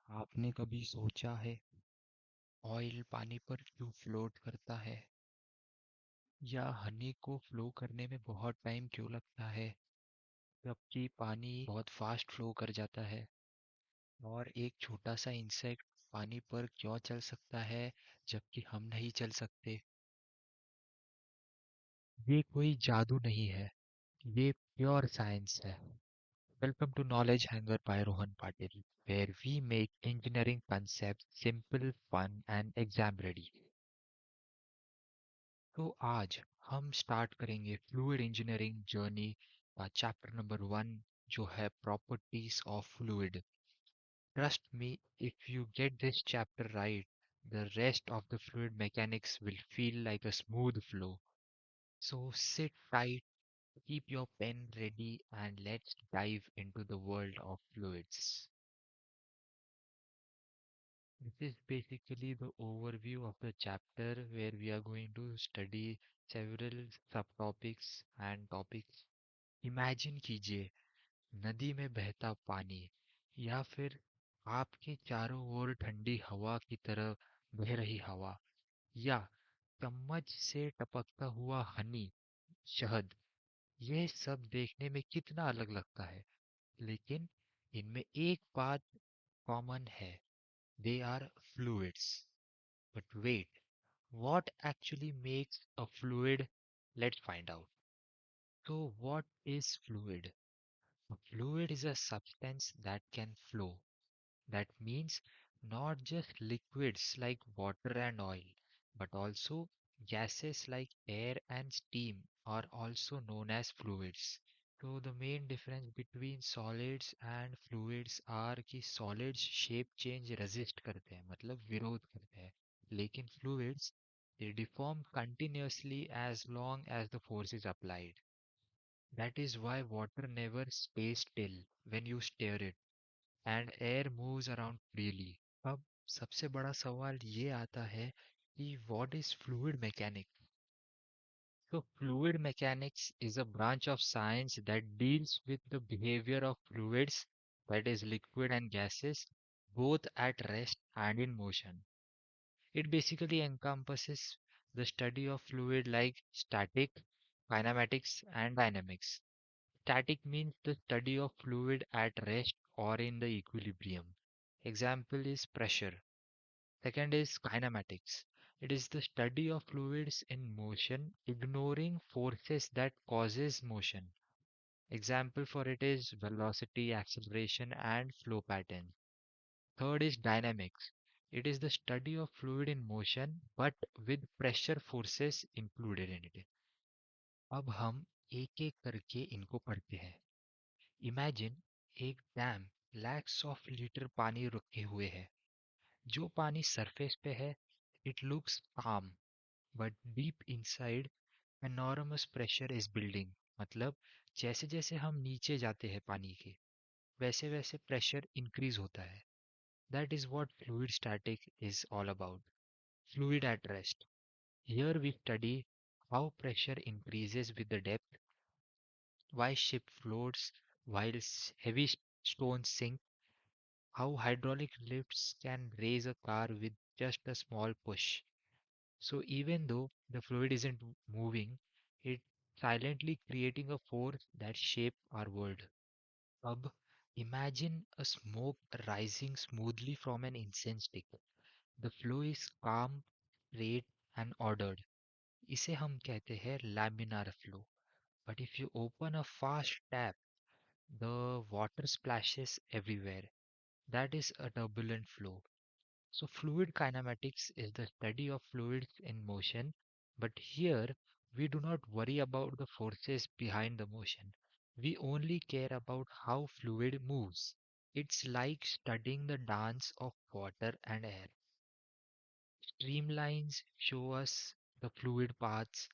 आपने कभी सोचा है ऑयल पानी पर क्यों फ्लोट करता है? या हनी को फ्लो करने में बहुत टाइम क्यों लगता है जबकि पानी बहुत फास्ट फ्लो कर जाता है? और एक छोटा सा इंसेक्ट पानी पर क्यों चल सकता है जबकि हम नहीं चल सकते? ये कोई जादू नहीं है, ये प्योर साइंस है। Welcome to knowledge hangar by Rohan Patil, where we make engineering concepts simple, fun and exam ready. तो आज हम स्टार्ट करेंगे फ्लूइड इंजीनियरिंग जर्नी का चैप्टर नंबर 1, जो है properties of fluid. Trust me, if you get this chapter right, the rest of the fluid mechanics will feel like a smooth flow. So sit tight, keep your pen ready, and let's dive into the world of fluids. This is basically the overview of the chapter where we are going to study several subtopics and topics. Imagine कीजिए नदी में बहता पानी, या फिर आपके चारों ओर ठंडी हवा की तरह बह रही हवा, या चम्मच से टपकता हुआ हनी, शहद। यह सब देखने में कितना अलग लगता है, लेकिन इनमें एक बात कॉमन है: they are fluids. But wait, what actually makes a fluid? Let's find out. So, what is fluid? A fluid is a substance that can flow. That means not just liquids like water and oil, but also gases like air and steam are also known as fluids. तो the main difference between solids and fluids are कि solids shape change resist करते हैं, मतलब विरोध करते हैं, लेकिन fluids they deform continuously as long as the force is applied. That is why water never stays still when you stir it, and air moves around freely. अब सबसे बड़ा सवाल ये आता है कि what is fluid mechanics? So fluid mechanics is a branch of science that deals with the behavior of fluids, that is liquid and gases, both at rest and in motion. It basically encompasses the study of fluid like static, kinematics and dynamics. Static means the study of fluid at rest or in the equilibrium. Example is pressure. Second is kinematics. It is the study of fluids in motion, ignoring forces that causes motion. Example for it is velocity, acceleration, and flow pattern. Third is dynamics. It is the study of fluid in motion but with pressure forces included in it. अब हम एक एक करके इनको पढ़ते हैं। Imagine एक dam lakhs of litre पानी रुके हुए है। जो पानी सरफेस पे है, इट लुक्स काम, but deep inside enormous pressure is building. मतलब जैसे जैसे हम नीचे जाते हैं पानी के, वैसे वैसे प्रेशर इंक्रीज होता है. That is what fluid static is all about. Fluid at rest. Here we study how pressure increases with the depth, why ship floats while heavy stones sink, how hydraulic lifts can raise a car with just a small push. So even though the fluid isn't moving, it's silently creating a force that shape our world. अब imagine a smoke rising smoothly from an incense stick. The flow is calm, straight and ordered. इसे हम कहते हैं laminar flow. But if you open a fast tap, the water splashes everywhere. That is a turbulent flow. So fluid kinematics is the study of fluids in motion, but here we do not worry about the forces behind the motion. We only care about how fluid moves. It's like studying the dance of water and air. Streamlines show us the fluid paths,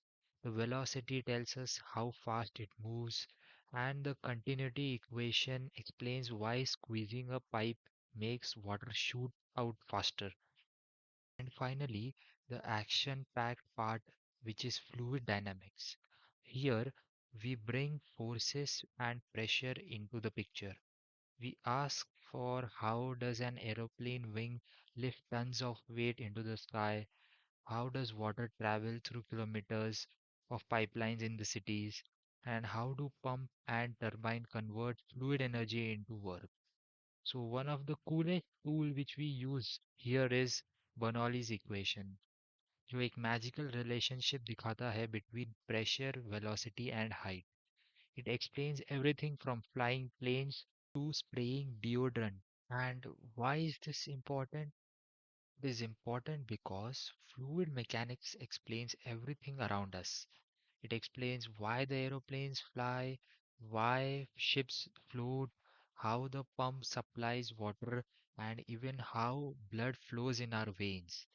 the velocity tells us how fast it moves, and the continuity equation explains why squeezing a pipe makes water shoot out faster. And finally, the action-packed part, which is fluid dynamics. Here, we bring forces and pressure into the picture. We ask for how does an aeroplane wing lift tons of weight into the sky? How does water travel through kilometers of pipelines in the cities? And how do pump and turbine convert fluid energy into work? So one of the coolest tool which we use here is Bernoulli's equation, जो एक magical relationship दिखाता है between pressure, velocity and height. It explains everything from flying planes to spraying deodorant. And why is this important? It is important because fluid mechanics explains everything around us. It explains why the aeroplanes fly, why ships float, how the pump supplies water, and even how blood flows in our veins.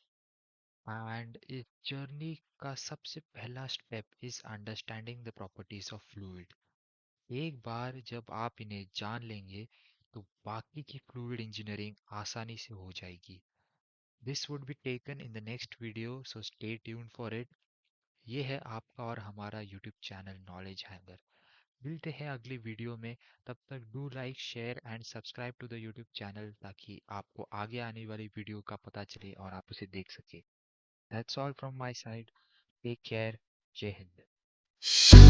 And इस journey का सबसे पहला step is understanding the properties of fluid. एक बार जब आप इन्हें जान लेंगे तो बाकी की फ्लूइड इंजीनियरिंग आसानी से हो जाएगी. This would be taken in the next video, so stay tuned for it. ये है आपका और हमारा यूट्यूब चैनल नॉलेज हैंगर. मिलते हैं अगली वीडियो में. तब तक do like share and subscribe to the YouTube channel ताकि आपको आगे आने वाली वीडियो का पता चले और आप उसे देख सके. That's all from my side. Take care. जय हिंद.